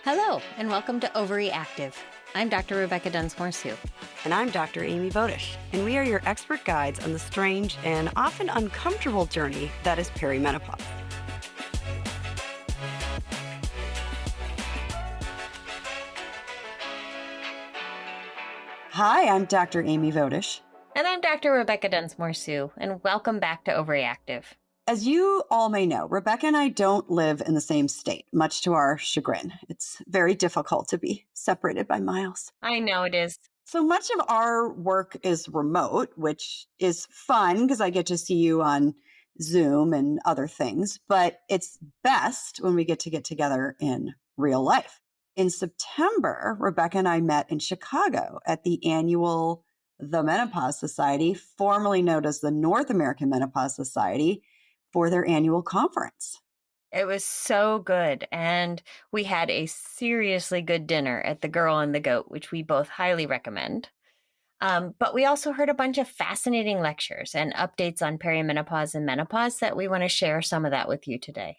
Hello, and welcome to OvaryActive. I'm Dr. Rebecca Dunsmoor-Su. And I'm Dr. Amy Voedisch, and we are your expert guides on the strange and often uncomfortable journey that is perimenopause. Hi, I'm Dr. Amy Voedisch. And I'm Dr. Rebecca Dunsmoor-Su, and welcome back to OvaryActive. As you all may know, Rebecca and I don't live in the same state, much to our chagrin. It's very difficult to be separated by miles. I know it is. So much of our work is remote, which is fun because I get to see you on Zoom and other things, but it's best when we get together in real life. In September, Rebecca and I met in Chicago at the annual The Menopause Society, formerly known as the North American Menopause Society, for their annual conference. It was so good, and we had a seriously good dinner at the Girl and the Goat, which we both highly recommend. But we also heard a bunch of fascinating lectures and updates on perimenopause and menopause that we want to share some of that with you today.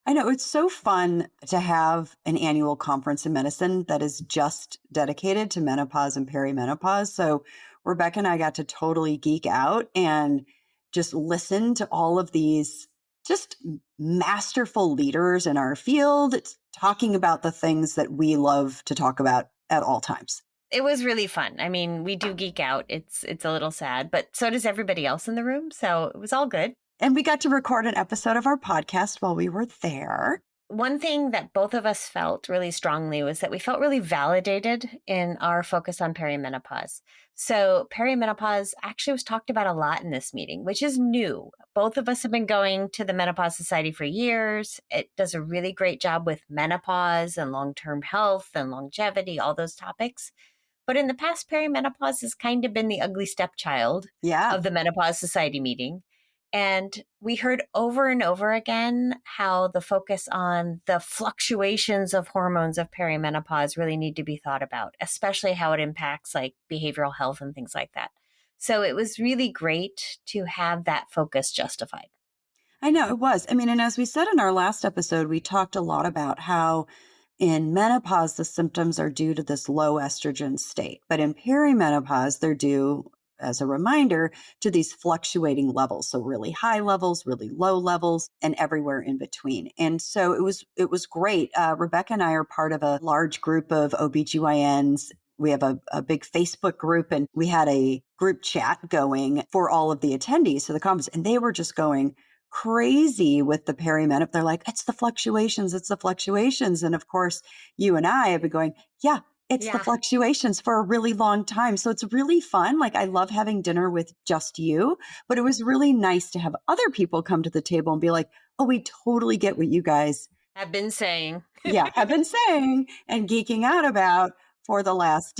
I know it's so fun to have an annual conference in medicine that is just dedicated to menopause and perimenopause. So Rebecca and I got to totally geek out and just listen to all of these just masterful leaders in our field talking about the things that we love to talk about at all times. It was really fun. I mean, we do geek out. It's a little sad, but so does everybody else in the room. So it was all good. And we got to record an episode of our podcast while we were there. One thing that both of us felt really strongly was that we felt really validated in our focus on perimenopause. So perimenopause actually was talked about a lot in this meeting, which is new. Both of us have been going to the Menopause Society for years. It does a really great job with menopause and long-term health and longevity, all those topics. But in the past, perimenopause has kind of been the ugly stepchild of the Menopause Society meeting. And we heard over and over again how the focus on the fluctuations of hormones of perimenopause really need to be thought about, especially how it impacts like behavioral health and things like that. So it was really great to have that focus justified. I know it was. I mean, and as we said in our last episode, we talked a lot about how in menopause, the symptoms are due to this low estrogen state, but in perimenopause, they're due, as a reminder, to these fluctuating levels. So really high levels, really low levels, and everywhere in between. And so it was great. Rebecca and I are part of a large group of OBGYNs. We have a big Facebook group, and we had a group chat going for all of the attendees to the conference, and they were just going crazy with the perimenopause. They're like, it's the fluctuations. And of course, you and I have been going, yeah, it's the fluctuations for a really long time. So it's really fun. Like, I love having dinner with just you, but it was really nice to have other people come to the table and be like, oh, we totally get what you guys have been saying. have been saying and geeking out about for the last,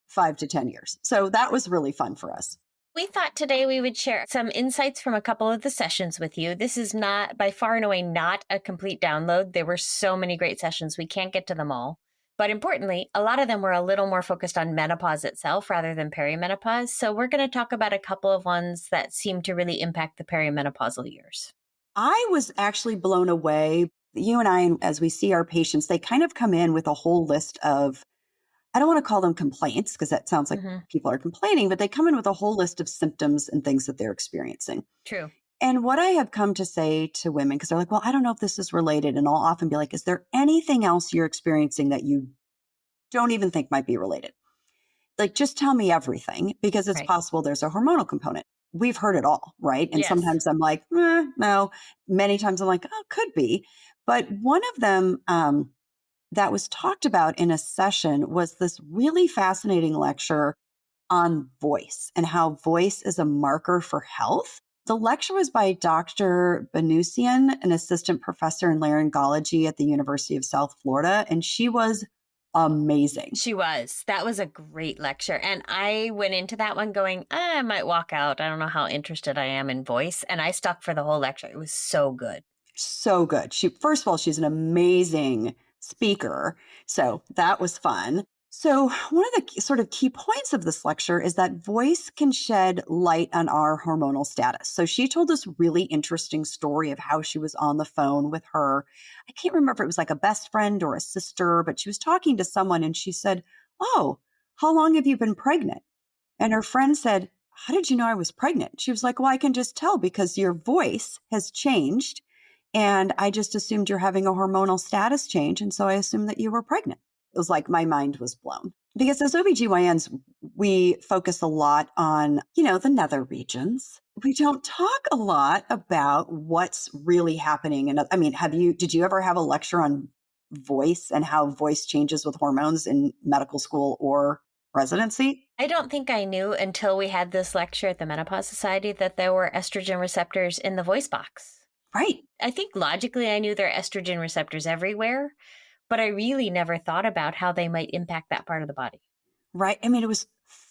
5 to 10 years. So that was really fun for us. We thought today we would share some insights from a couple of the sessions with you. This is not, by far and away, not a complete download. There were so many great sessions. We can't get to them all. But importantly, a lot of them were a little more focused on menopause itself rather than perimenopause. So we're going to talk about a couple of ones that seem to really impact the perimenopausal years. I was actually blown away. You and I, as we see our patients, they kind of come in with a whole list of, I don't want to call them complaints because that sounds like people are complaining, but they come in with a whole list of symptoms and things that they're experiencing. True. And what I have come to say to women, because they're like, well, I don't know if this is related. And I'll often be like, is there anything else you're experiencing that you don't even think might be related? Like, just tell me everything, because it's possible there's a hormonal component. We've heard it all, right? And sometimes I'm like, no. Many times I'm like, oh, could be. But one of them that was talked about in a session was this really fascinating lecture on voice and how voice is a marker for health. The lecture was by Dr. Banusian, an assistant professor in laryngology at the University of South Florida, and she was amazing. She was. That was a great lecture. And I went into that one going, I might walk out. I don't know how interested I am in voice. And I stuck for the whole lecture. It was so good. So good. First of all, she's an amazing speaker. So that was fun. So, one of the sort of key points of this lecture is that voice can shed light on our hormonal status. So, she told this really interesting story of how she was on the phone with her. I can't remember if it was like a best friend or a sister, but she was talking to someone and she said, "Oh, how long have you been pregnant?" And her friend said, "How did you know I was pregnant?" She was like, "Well, I can just tell because your voice has changed. And I just assumed you're having a hormonal status change. And so I assumed that you were pregnant." It was like my mind was blown. Because as OBGYNs, we focus a lot on, the nether regions. We don't talk a lot about what's really happening. And I mean, did you ever have a lecture on voice and how voice changes with hormones in medical school or residency? I don't think I knew until we had this lecture at the Menopause Society that there were estrogen receptors in the voice box. Right. I think logically I knew there are estrogen receptors everywhere, but I really never thought about how they might impact that part of the body. Right. I mean, it was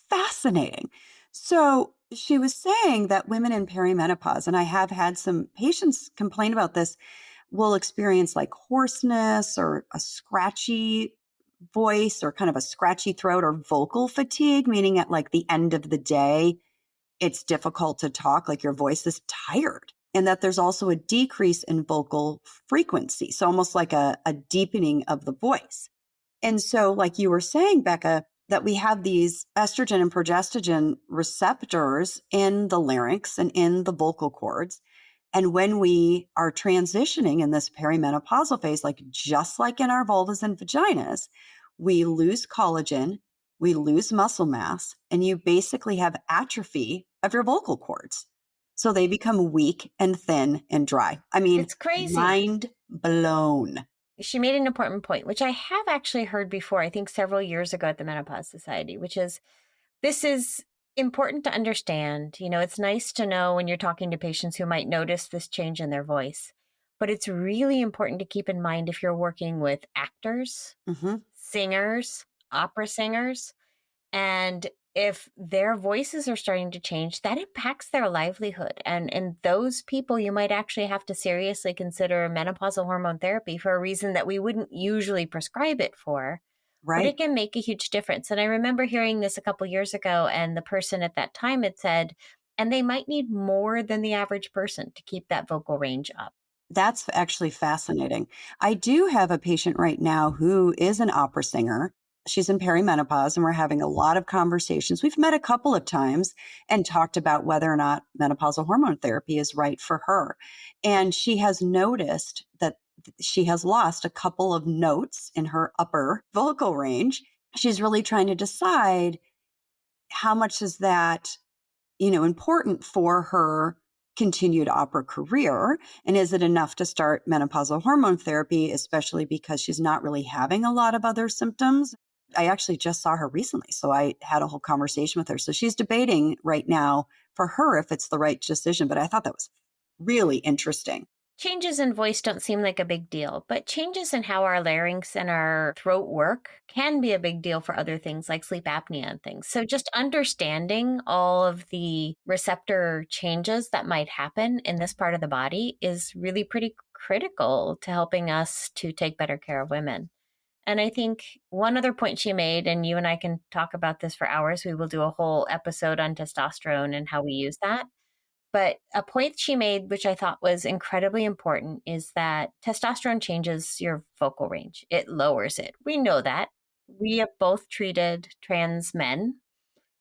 fascinating. So she was saying that women in perimenopause, and I have had some patients complain about this, will experience like hoarseness or a scratchy voice or kind of a scratchy throat or vocal fatigue, meaning at like the end of the day, it's difficult to talk, like your voice is tired. And that there's also a decrease in vocal frequency. So almost like a deepening of the voice. And so, like you were saying, Becca, that we have these estrogen and progestogen receptors in the larynx and in the vocal cords. And when we are transitioning in this perimenopausal phase, like just like in our vulvas and vaginas, we lose collagen, we lose muscle mass, and you basically have atrophy of your vocal cords. So they become weak and thin and dry. I mean, It's crazy. mind blown. She made an important point, which I have actually heard before, I think several years ago at the Menopause Society, which is this is important to understand. It's nice to know when you're talking to patients who might notice this change in their voice, but it's really important to keep in mind if you're working with actors, Hmm. singers, opera singers, and if their voices are starting to change, that impacts their livelihood. And those people, you might actually have to seriously consider menopausal hormone therapy for a reason that we wouldn't usually prescribe it for. But it Right. can make a huge difference. And I remember hearing this a couple years ago, and the person at that time had said, and they might need more than the average person to keep that vocal range up. That's actually fascinating. I do have a patient right now who is an opera singer. She's in perimenopause, and we're having a lot of conversations. We've met a couple of times and talked about whether or not menopausal hormone therapy is right for her. And she has noticed that she has lost a couple of notes in her upper vocal range. She's really trying to decide how much is that important for her continued opera career? And is it enough to start menopausal hormone therapy, especially because she's not really having a lot of other symptoms? I actually just saw her recently, so I had a whole conversation with her. So she's debating right now for her if it's the right decision, but I thought that was really interesting. Changes in voice don't seem like a big deal, but changes in how our larynx and our throat work can be a big deal for other things like sleep apnea and things. So, just understanding all of the receptor changes that might happen in this part of the body is really pretty critical to helping us to take better care of women. And I think one other point she made, and you and I can talk about this for hours, we will do a whole episode on testosterone and how we use that. But a point she made, which I thought was incredibly important, is that testosterone changes your vocal range. It lowers it. We know that. We have both treated trans men.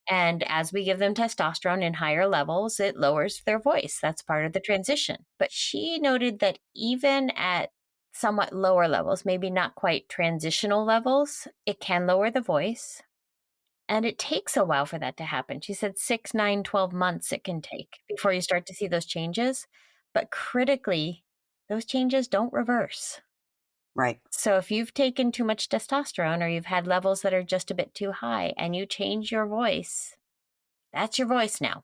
And as we give them testosterone in higher levels, it lowers their voice. That's part of the transition. But she noted that even at somewhat lower levels, maybe not quite transitional levels, it can lower the voice. And it takes a while for that to happen. She said 6, 9, 12 months it can take before you start to see those changes. But critically, those changes don't reverse. Right, So if you've taken too much testosterone or you've had levels that are just a bit too high and you change your voice, that's your voice now.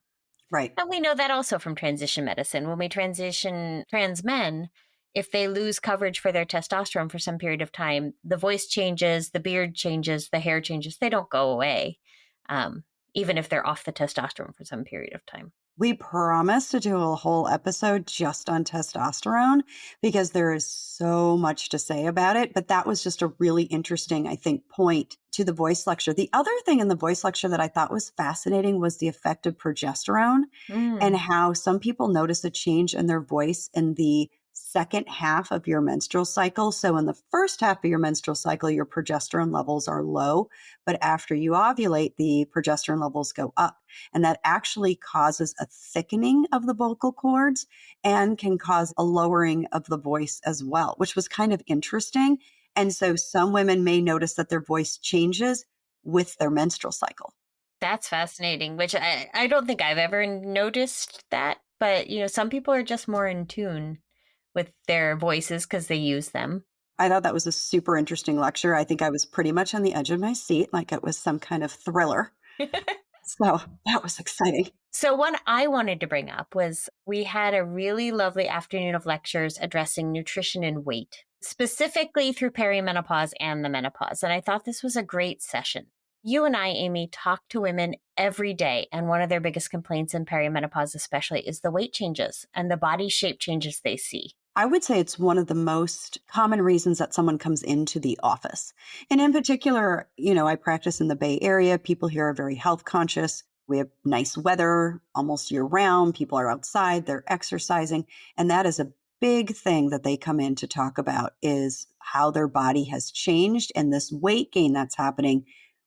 right, And we know that also from transition medicine. When we transition trans men, if they lose coverage for their testosterone for some period of time, the voice changes, the beard changes, the hair changes. They don't go away, um, even if they're off the testosterone for some period of time. We promised to do a whole episode just on testosterone because there is so much to say about it. But that was just a really interesting, I think, point to the voice lecture. The other thing in the voice lecture that I thought was fascinating was the effect of progesterone and Mm. how some people notice a change in their voice in the second half of your menstrual cycle. So, in the first half of your menstrual cycle, your progesterone levels are low. But after you ovulate, the progesterone levels go up. And that actually causes a thickening of the vocal cords and can cause a lowering of the voice as well, which was kind of interesting. And so some women may notice that their voice changes with their menstrual cycle. That's fascinating, which I don't think I've ever noticed that. But, some people are just more in tune with their voices because they use them. I thought that was a super interesting lecture. I think I was pretty much on the edge of my seat, like it was some kind of thriller. So that was exciting. So, one I wanted to bring up was we had a really lovely afternoon of lectures addressing nutrition and weight, specifically through perimenopause and the menopause. And I thought this was a great session. You and I, Amy, talk to women every day. And one of their biggest complaints in perimenopause, especially, is the weight changes and the body shape changes they see. I would say it's one of the most common reasons that someone comes into the office. And in particular, I practice in the Bay Area. People here are very health conscious. We have nice weather almost year round. People are outside, they're exercising. And that is a big thing that they come in to talk about is how their body has changed and this weight gain that's happening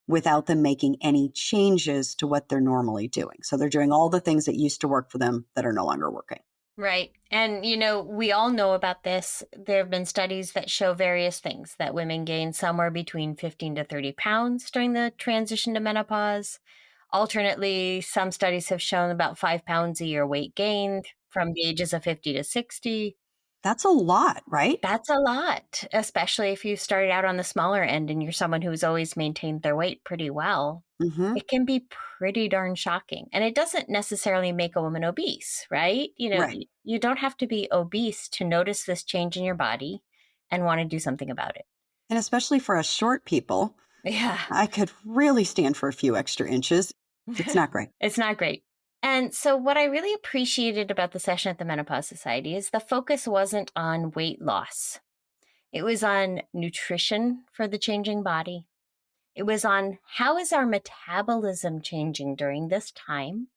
without them making any changes to what they're normally doing. So they're doing all the things that used to work for them that are no longer working. Right. And, we all know about this. There have been studies that show various things that women gain somewhere between 15 to 30 pounds during the transition to menopause. Alternately, some studies have shown about 5 pounds a year weight gain from the ages of 50 to 60. That's a lot, right? That's a lot, especially if you started out on the smaller end and you're someone who's always maintained their weight pretty well. Hmm. It can be pretty darn shocking. And it doesn't necessarily make a woman obese, right? Right. You don't have to be obese to notice this change in your body and want to do something about it. And especially for us short people, Yeah. I could really stand for a few extra inches. It's not great. It's not great. And so, what I really appreciated about the session at the Menopause Society is the focus wasn't on weight loss, it was on nutrition for the changing body. It was on how is our metabolism changing during this time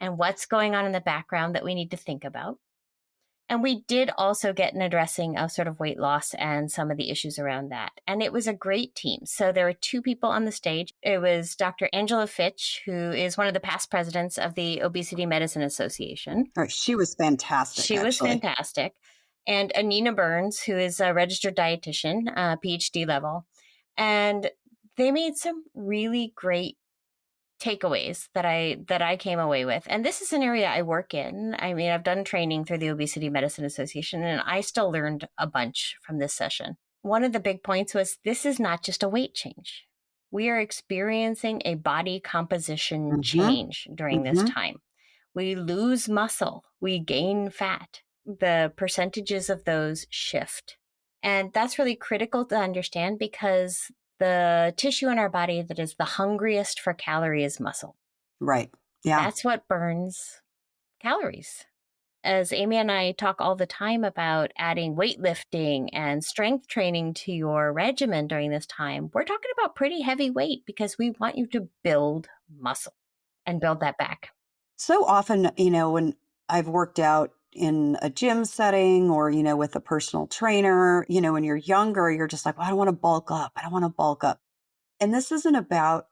and what's going on in the background that we need to think about. And we did also get an addressing of sort of weight loss and some of the issues around that. And it was a great team. So there were two people on the stage. It was Dr. Angela Fitch, who is one of the past presidents of the Obesity Medicine Association. All right, she was fantastic, She was actually. fantastic. And Anina Burns, who is a registered dietitian, PhD level. And they made some really great takeaways that I came away with. And this is an area I work in. I mean, I've done training through the Obesity Medicine Association, and I still learned a bunch from this session. One of the big points was this is not just a weight change. We are experiencing a body composition Hmm. change during this Hmm. time. We lose muscle, we gain fat. The percentages of those shift. And that's really critical to understand because the tissue in our body that is the hungriest for calories is muscle. Right. Yeah. That's what burns calories. As Amy and I talk all the time about adding weightlifting and strength training to your regimen during this time, we're talking about pretty heavy weight because we want you to build muscle and build that back. So often, when I've worked out in a gym setting or, with a personal trainer, when you're younger, you're just like, well, I don't want to bulk up. I don't want to bulk up. And this isn't about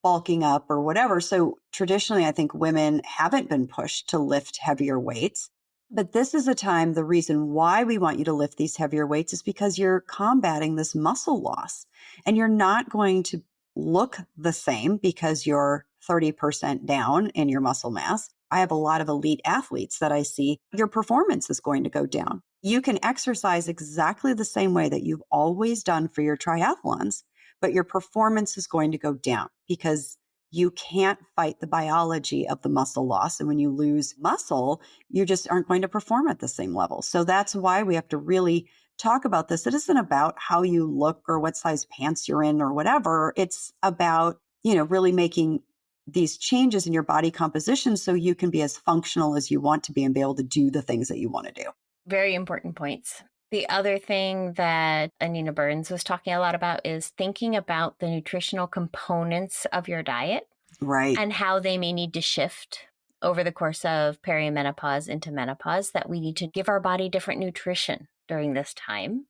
bulking up or whatever. So traditionally, I think women haven't been pushed to lift heavier weights. But this is a time, the reason why we want you to lift these heavier weights is because you're combating this muscle loss and you're not going to look the same because you're 30% down in your muscle mass. I have a lot of elite athletes that I see, your performance is going to go down. You can exercise exactly the same way that you've always done for your triathlons, but your performance is going to go down because you can't fight the biology of the muscle loss. And when you lose muscle, you just aren't going to perform at the same level. So that's why we have to really talk about this. It isn't about how you look or what size pants you're in or whatever. It's about, really making these changes in your body composition so you can be as functional as you want to be and be able to do the things that you want to do. Very important points. The other thing that Anina Burns was talking a lot about is thinking about the nutritional components of your diet Right. and how they may need to shift over the course of perimenopause into menopause, that we need to give our body different nutrition during this time.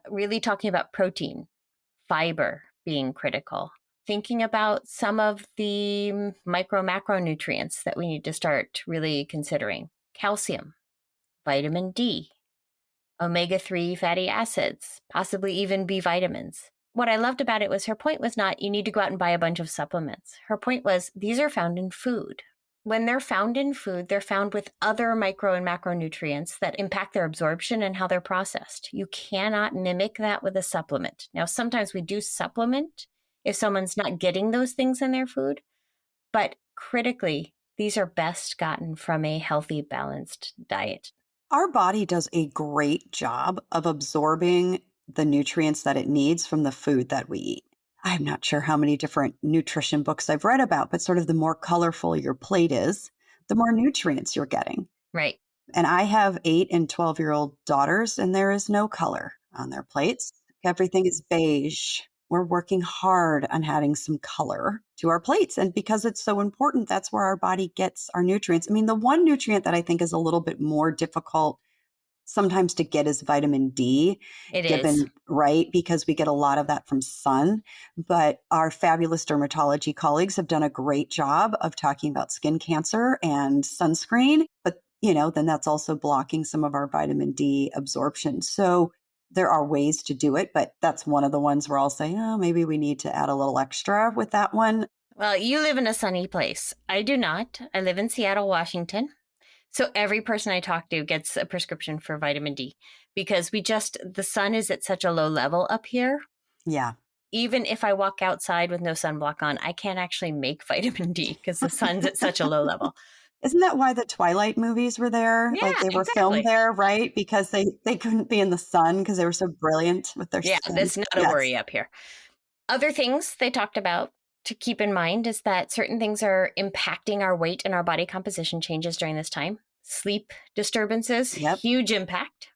Really talking about protein, fiber being critical, thinking about some of the micro macronutrients that we need to start really considering: calcium, vitamin D, omega-3 fatty acids, possibly even B vitamins. What I loved about it was her point was not you need to go out and buy a bunch of supplements. Her point was these are found in food. When they're found in food, they're found with other micro and macronutrients that impact their absorption and how they're processed. You cannot mimic that with a supplement. Now, sometimes we do supplement if someone's not getting those things in their food, but critically, these are best gotten from a healthy, balanced diet. Our body does a great job of absorbing the nutrients that it needs from the food that we eat. I'm not sure how many different nutrition books I've read about, but sort of the more colorful your plate is, the more nutrients you're getting. Right. And I have 8 and 12-year-old daughters, and there is no color on their plates. Everything is beige. We're working hard on adding some color to our plates. And because it's so important, that's where our body gets our nutrients. I mean, the one nutrient that I think is a little bit more difficult sometimes to get is vitamin D, It is. given right, because we get a lot of that from sun. But our fabulous dermatology colleagues have done a great job of talking about skin cancer and sunscreen. But, then that's also blocking some of our vitamin D absorption. So there are ways to do it, but that's one of the ones where I'll say, oh, maybe we need to add a little extra with that one. Well, you live in a sunny place. I do not. I live in Seattle, Washington. So every person I talk to gets a prescription for vitamin D because the sun is at such a low level up here. Yeah. Even if I walk outside with no sunblock on, I can't actually make vitamin D because the sun's at such a low level. Isn't that why the Twilight movies were there? Like Yeah, they were filmed exactly. there, right? Because they couldn't be in the sun because they were so brilliant with their Yeah, skin. that's not a Yes. worry up here. Other things they talked about to keep in mind is that certain things are impacting our weight and our body composition changes during this time. Sleep disturbances, Yep. huge impact.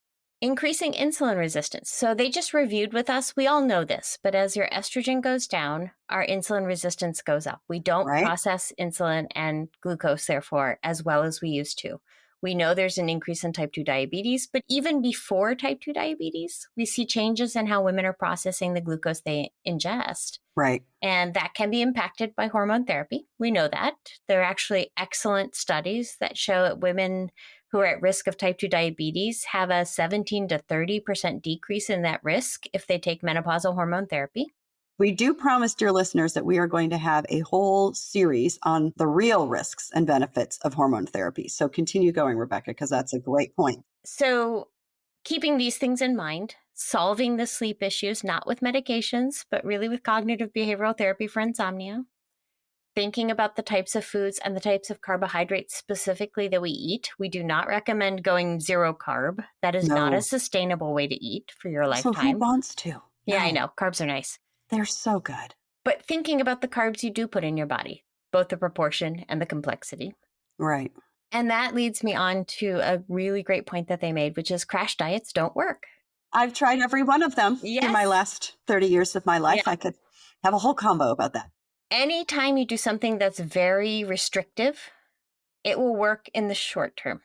Increasing insulin resistance. So they just reviewed with us. We all know this, but as your estrogen goes down, our insulin resistance goes up. We don't Right. process insulin and glucose, therefore, as well as we used to. We know there's an increase in type 2 diabetes, but even before type 2 diabetes, we see changes in how women are processing the glucose they ingest. Right. And that can be impacted by hormone therapy. We know that. There are actually excellent studies that show that women who are at risk of type 2 diabetes have a 17 to 30% decrease in that risk if they take menopausal hormone therapy. We do promise, dear listeners, that we are going to have a whole series on the real risks and benefits of hormone therapy. So continue going, Rebecca, because that's a great point. So keeping these things in mind, solving the sleep issues, not with medications, but really with cognitive behavioral therapy for insomnia, thinking about the types of foods and the types of carbohydrates specifically that we eat. We do not recommend going zero carb. That is not a No. sustainable way to eat for your So who lifetime. wants to? Yeah, I No. know. Carbs are nice. They're so good. But thinking about the carbs you do put in your body, both the proportion and the complexity. Right. And that leads me on to a really great point that they made, which is crash diets don't work. I've tried every one of them in my Yes. last 30 years of my life. Yeah. I could have a whole combo about that. Anytime you do something that's very restrictive, it will work in the short term.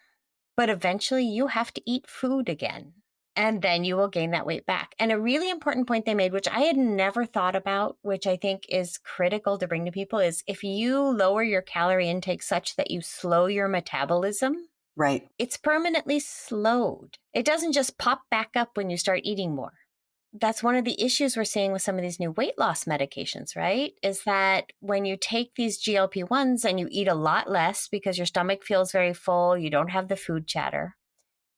But eventually you have to eat food again. And then you will gain that weight back. And a really important point they made, which I had never thought about, which I think is critical to bring to people, is if you lower your calorie intake such that you slow your metabolism, Right. it's permanently slowed. It doesn't just pop back up when you start eating more. That's one of the issues we're seeing with some of these new weight loss medications, right? Is that when you take these GLP-1s and you eat a lot less because your stomach feels very full, you don't have the food chatter,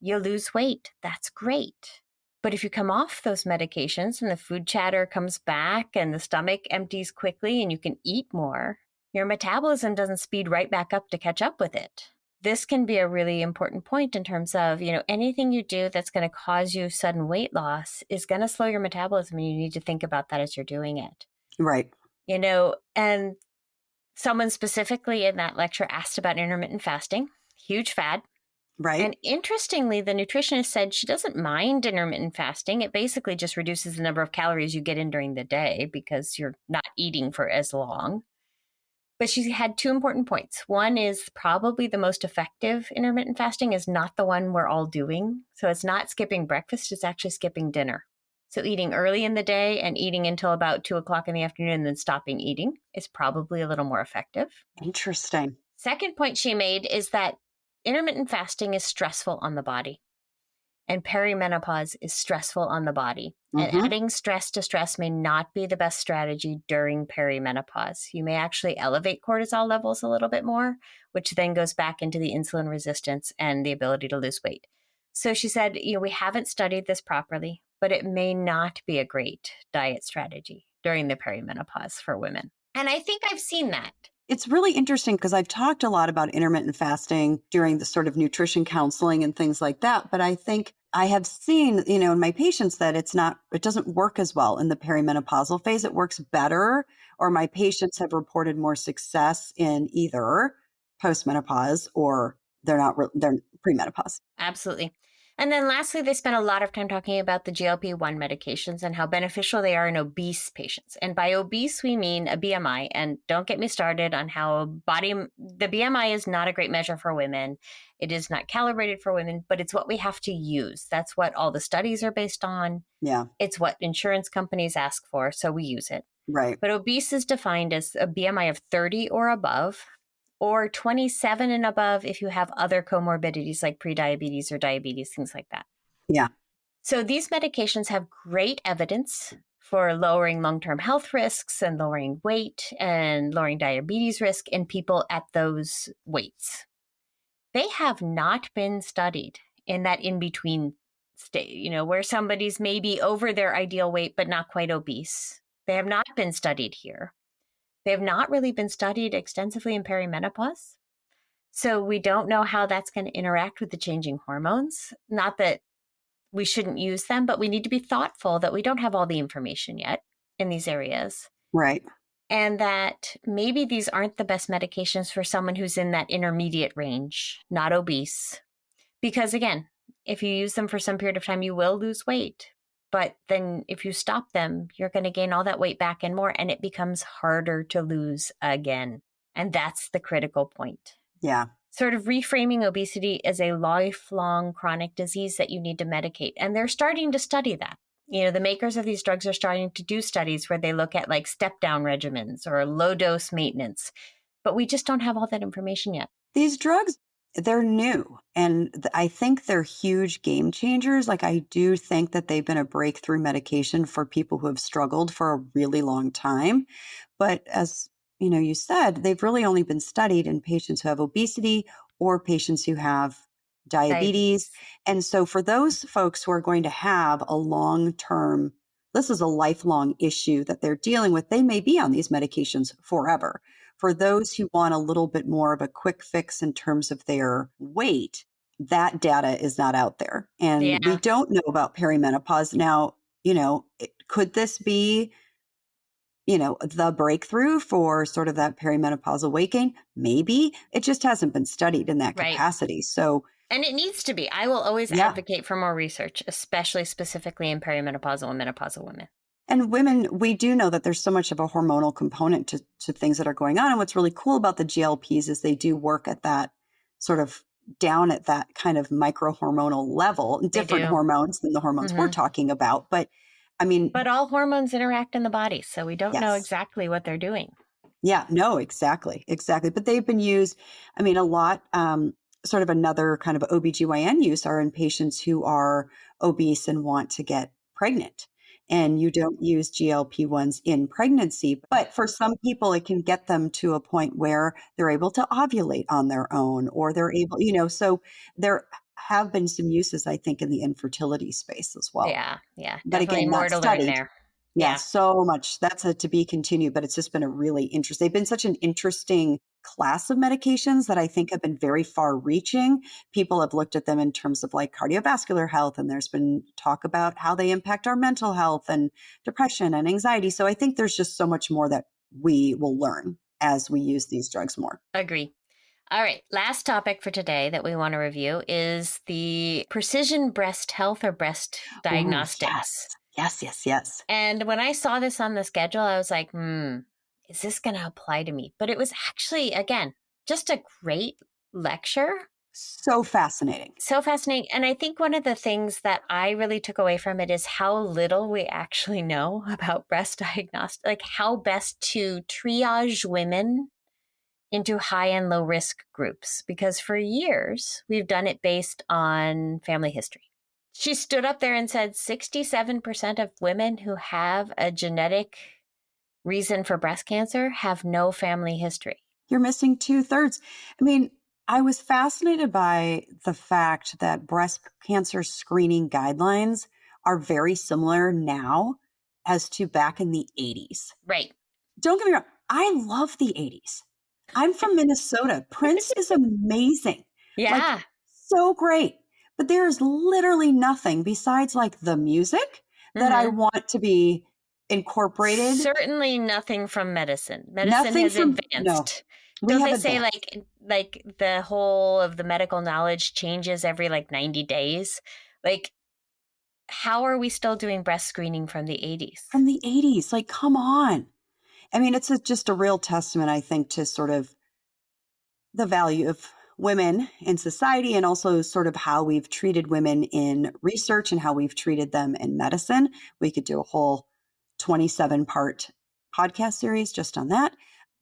you lose weight. That's great. But if you come off those medications and the food chatter comes back and the stomach empties quickly and you can eat more, your metabolism doesn't speed right back up to catch up with it. This can be a really important point in terms of, anything you do that's going to cause you sudden weight loss is going to slow your metabolism, and you need to think about that as you're doing it. Right. And Someone specifically in that lecture asked about intermittent fasting, huge fad. Right. And interestingly, the nutritionist said she doesn't mind intermittent fasting. It basically just reduces the number of calories you get in during the day because you're not eating for as long. But she had two important points. One is probably the most effective intermittent fasting is not the one we're all doing. So it's not skipping breakfast, it's actually skipping dinner. So eating early in the day and eating until about 2 o'clock in the afternoon and then stopping eating is probably a little more effective. Interesting. Second point she made is that intermittent fasting is stressful on the body. And perimenopause is stressful on the body. And Hmm. adding stress to stress may not be the best strategy during perimenopause. You may actually elevate cortisol levels a little bit more, which then goes back into the insulin resistance and the ability to lose weight. So she said, we haven't studied this properly, but it may not be a great diet strategy during the perimenopause for women. And I think I've seen that. It's really interesting because I've talked a lot about intermittent fasting during the sort of nutrition counseling and things like that. But I think I have seen, in my patients that it doesn't work as well in the perimenopausal phase. It works better, or my patients have reported more success in either postmenopause or they're premenopause. Absolutely. And then lastly, they spent a lot of time talking about the GLP-1 medications and how beneficial they are in obese patients. And by obese, we mean a BMI. And don't get me started on how the BMI is not a great measure for women. It is not calibrated for women, but it's what we have to use. That's what all the studies are based on. Yeah, It's what insurance companies ask for. So we use it. right. But obese is defined as a BMI of 30 or above, or 27 and above if you have other comorbidities like prediabetes or diabetes, things like that. Yeah, So these medications have great evidence for lowering long-term health risks and lowering weight and lowering diabetes risk in people at those weights. They have not been studied in that in-between state, where somebody's maybe over their ideal weight but not quite obese. They have not been studied here. They have not really been studied extensively in perimenopause. So we don't know how that's going to interact with the changing hormones. Not that we shouldn't use them, but we need to be thoughtful that we don't have all the information yet in these areas. right. And that maybe these aren't the best medications for someone who's in that intermediate range, not obese. Because again, if you use them for some period of time, you will lose weight. But then if you stop them, you're going to gain all that weight back and more, and it becomes harder to lose again. And that's the critical point. Yeah. Sort of reframing obesity as a lifelong chronic disease that you need to medicate. And they're starting to study that. The makers of these drugs are starting to do studies where they look at like step down regimens or low dose maintenance. But we just don't have all that information yet. These drugs, they're new. And I think they're huge game changers. Like, I do think that they've been a breakthrough medication for people who have struggled for a really long time. But as you said, they've really only been studied in patients who have obesity or patients who have diabetes. Diabetes. And so for those folks who are going to have a long term, this is a lifelong issue that they're dealing with, they may be on these medications forever. For those who want a little bit more of a quick fix in terms of their weight, that data is not out there. And we Yeah, don't know about perimenopause. Now, could this be, the breakthrough for sort of that perimenopausal weight gain? Maybe. It just hasn't been studied in that right. capacity. So, And it needs to be. I will always yeah. advocate for more research, especially specifically in perimenopausal and menopausal women. And women, we do know that there's so much of a hormonal component to things that are going on. And what's really cool about the GLPs is they do work at that sort of down at that kind of microhormonal level, They different do. hormones than the hormones we're Hmm. talking about. But I mean, But all hormones interact in the body, so we don't know yes. exactly what they're doing. Yeah, no, exactly. Exactly. But they've been used, I mean, a lot, sort of another kind of OBGYN use are in patients who are obese and want to get pregnant. And you don't use GLP-1s in pregnancy, but for some people, it can get them to a point where they're able to ovulate on their own, or they're able, so there have been some uses, I think, in the infertility space as well. Yeah, yeah, But definitely again, more not to learn studied. there. Yeah, Yeah, so much. That's a to be continued, but it's just been a really interesting. They've been such an interesting class of medications that I think have been very far reaching. People have looked at them in terms of like cardiovascular health, and there's been talk about how they impact our mental health and depression and anxiety. So I think there's just so much more that we will learn as we use these drugs more. Agree. All right. Last topic for today that we want to review is the precision breast health or breast Oh, yes. diagnostics. Yes, yes, yes. And when I saw this on the schedule, I was like, is this going to apply to me? But it was actually, again, just a great lecture. So fascinating. So fascinating. And I think one of the things that I really took away from it is how little we actually know about breast diagnostics, like how best to triage women into high and low risk groups. Because for years, we've done it based on family history. She stood up there and said 67% of women who have a genetic reason for breast cancer have no family history. You're missing 2/3. I mean, I was fascinated by the fact that breast cancer screening guidelines are very similar now as to back in the 80s. Right. Don't get me wrong, I love the 80s. I'm from Minnesota. Prince is amazing, like, Yeah. so great. But there is literally nothing besides like the music that I Mm-hmm. want to be incorporated. Certainly nothing from medicine. Medicine Nothing has from, no, advanced. we Don't have they say advanced. like the whole of the medical knowledge changes every like 90 days? Like how are we still doing breast screening from the 80s? From the 80s, like, come on. I mean, it's just a real testament, I think, to sort of the value of women in society and also sort of how we've treated women in research and how we've treated them in medicine. We could do a whole 27-part podcast series just on that.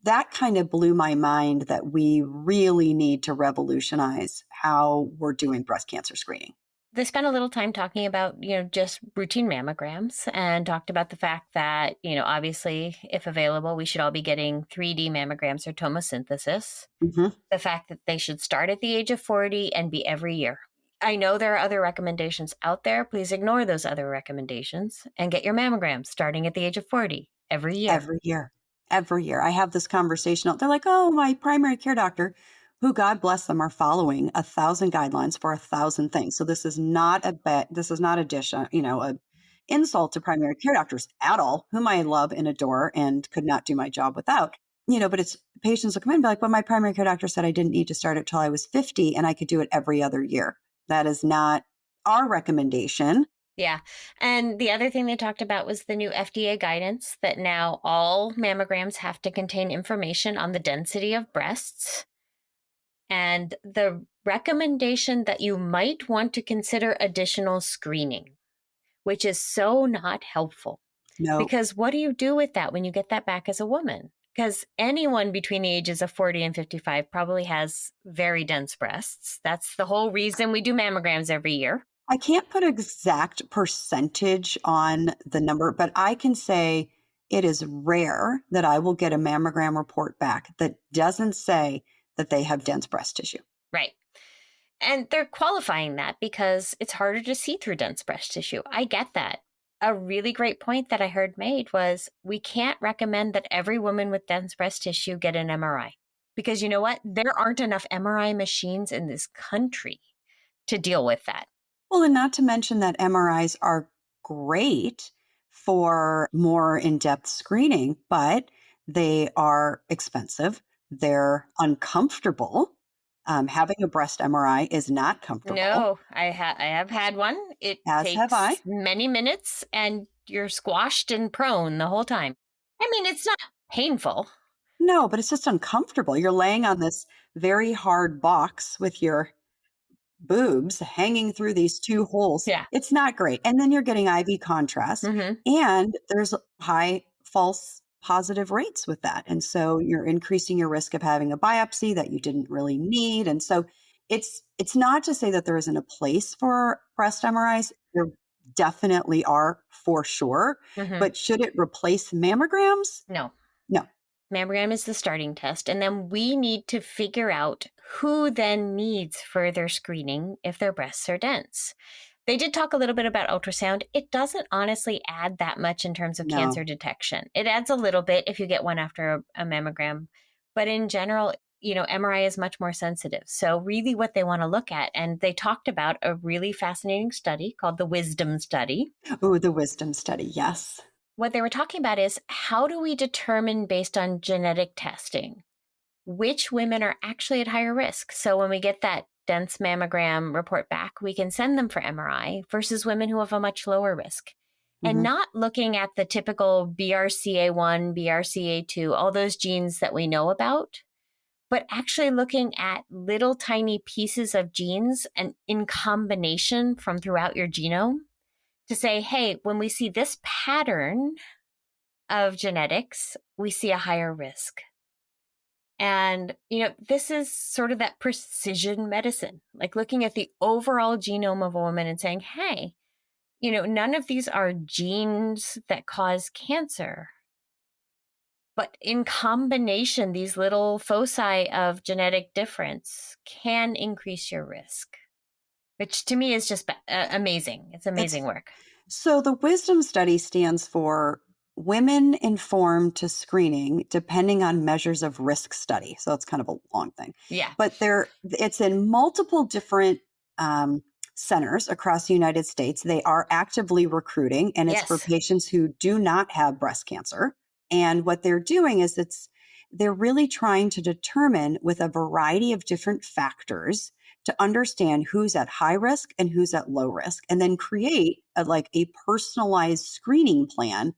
That kind of blew my mind that we really need to revolutionize how we're doing breast cancer screening. They spent a little time talking about, just routine mammograms and talked about the fact that, obviously, if available, we should all be getting 3D mammograms or tomosynthesis. Mhm. The fact that they should start at the age of 40 and be every year. I know there are other recommendations out there. Please ignore those other recommendations and get your mammograms starting at the age of 40 every year. Every year. Every year. I have this conversation. They're like, oh, my primary care doctor, who God bless them, are following 1,000 guidelines for 1,000 things. So this is not a bet. This is not a dish, a insult to primary care doctors at all, whom I love and adore and could not do my job without. But it's patients will come in and be like, well, my primary care doctor said I didn't need to start it till I was 50 and I could do it every other year. That is not our recommendation. Yeah. And the other thing they talked about was the new FDA guidance that now all mammograms have to contain information on the density of breasts. And the recommendation that you might want to consider additional screening, which is so not helpful. No, Because what do you do with that when you get that back as a woman? Because anyone between the ages of 40 and 55 probably has very dense breasts. That's the whole reason we do mammograms every year. I can't put exact percentage on the number, but I can say it is rare that I will get a mammogram report back that doesn't say that they have dense breast tissue. Right. And they're qualifying that because it's harder to see through dense breast tissue. I get that. A really great point that I heard made was we can't recommend that every woman with dense breast tissue get an MRI. Because you know what? There aren't enough MRI machines in this country to deal with that. Well, and not to mention that MRIs are great for more in depth screening, but they are expensive. They're uncomfortable. Having a breast MRI is not comfortable, No, I have had one. It as have I. takes many minutes and you're squashed and prone the whole time. I mean, it's not painful. No, but it's just uncomfortable. You're laying on this very hard box with your boobs hanging through these two holes. Yeah. It's not great. And then you're getting IV contrast, Mm-hmm. and there's high false positive rates with that. And so you're increasing your risk of having a biopsy that you didn't really need. And so it's not to say that there isn't a place for breast MRIs. There definitely are for sure. Mm-hmm. But should it replace mammograms? No. No. Mammogram is the starting test. And then we need to figure out who then needs further screening if their breasts are dense. They did talk a little bit about ultrasound. It doesn't honestly add that much in terms of No. cancer detection. It adds a little bit if you get one after a mammogram. But in general, MRI is much more sensitive. So really what they want to look at, and they talked about a really fascinating study called the Wisdom Study. Oh, the wisdom study. Yes. what they were talking about is, how do we determine based on genetic testing which women are actually at higher risk? So when we get that dense mammogram report back, we can send them for MRI versus women who have a much lower risk. And Hmm. not looking at the typical BRCA1, BRCA2, all those genes that we know about, but actually looking at little tiny pieces of genes and in combination from throughout your genome to say, hey, when we see this pattern of genetics, we see a higher risk. And, this is sort of that precision medicine, like looking at the overall genome of a woman and saying, hey, none of these are genes that cause cancer. But in combination, these little foci of genetic difference can increase your risk, which to me is just amazing. It's amazing It's work. So the wisdom study stands for women informed to screening depending on measures of risk study. So it's kind of a long thing, Yeah. but it's in multiple different um, centers across the United States. They are actively recruiting, and it's for Yes. patients who do not have breast cancer. And what they're doing is they're really trying to determine with a variety of different factors to understand who's at high risk and who's at low risk, and then create a personalized screening plan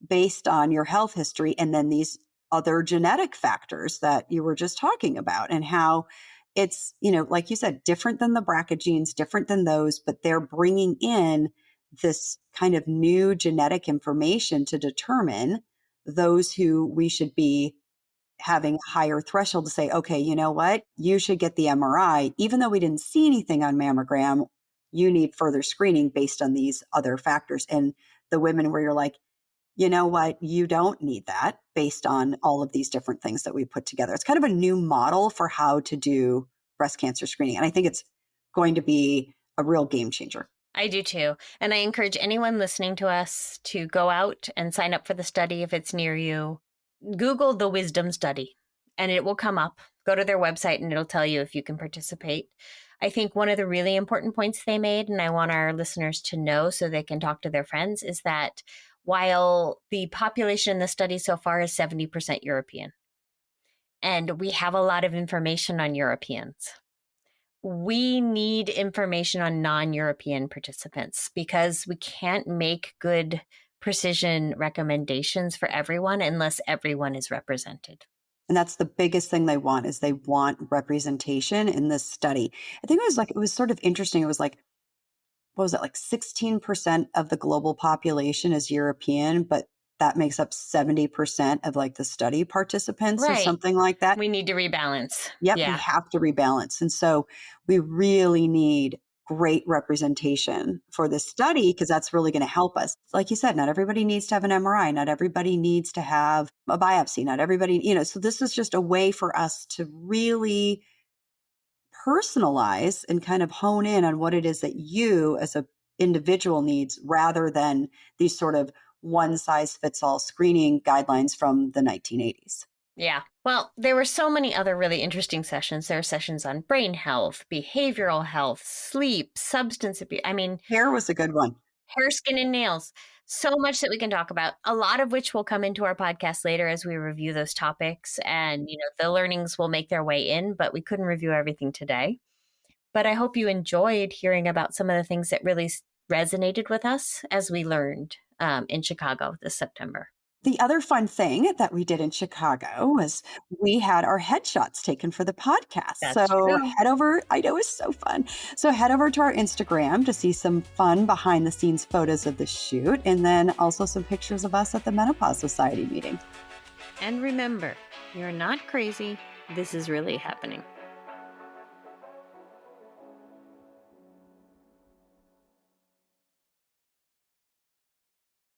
based on your health history and then these other genetic factors that you were just talking about, and how it's, like you said, different than the BRCA genes, different than those, but they're bringing in this kind of new genetic information to determine those who we should be having a higher threshold to say, okay, you know what? You should get the MRI. Even though we didn't see anything on mammogram, you need further screening based on these other factors. And the women where you're like, you know what? You don't need that based on all of these different things that we put together. It's kind of a new model for how to do breast cancer screening. And I think it's going to be a real game changer. I do too. And I encourage anyone listening to us to go out and sign up for the study if it's near you. Google the Wisdom Study and it will come up. Go to their website and it'll tell you if you can participate. I think one of the really important points they made, and I want our listeners to know so they can talk to their friends, is that while the population in the study so far is 70% European, and we have a lot of information on Europeans, we need information on non-European participants because we can't make good precision recommendations for everyone unless everyone is represented. And that's the biggest thing they want is they want representation in this study. I think it was sort of interesting. It was like, what was it, like 16% of the global population is European, but that makes up 70% of like the study participants or Right. something like that. We need to rebalance. Yep, we Yeah. have to rebalance. And so we really need great representation for this study because that's really going to help us. Like you said, not everybody needs to have an MRI, not everybody needs to have a biopsy, not everybody, so this is just a way for us to really personalize and kind of hone in on what it is that you as a individual needs rather than these sort of one size fits all screening guidelines from the 1980s. Yeah. Well, there were so many other really interesting sessions. There are sessions on brain health, behavioral health, sleep, substance abuse. I mean, Hair was a good one. hair, skin, and nails. So much that we can talk about, a lot of which will come into our podcast later as we review those topics. And, the learnings will make their way in, but we couldn't review everything today. But I hope you enjoyed hearing about some of the things that really resonated with us as we learned in Chicago this September. The other fun thing that we did in Chicago was we had our headshots taken for the podcast. That's So true. head over, I know it's so fun. So head over to our Instagram to see some fun behind the scenes photos of the shoot and then also some pictures of us at the Menopause Society meeting. And remember, you're not crazy. This is really happening.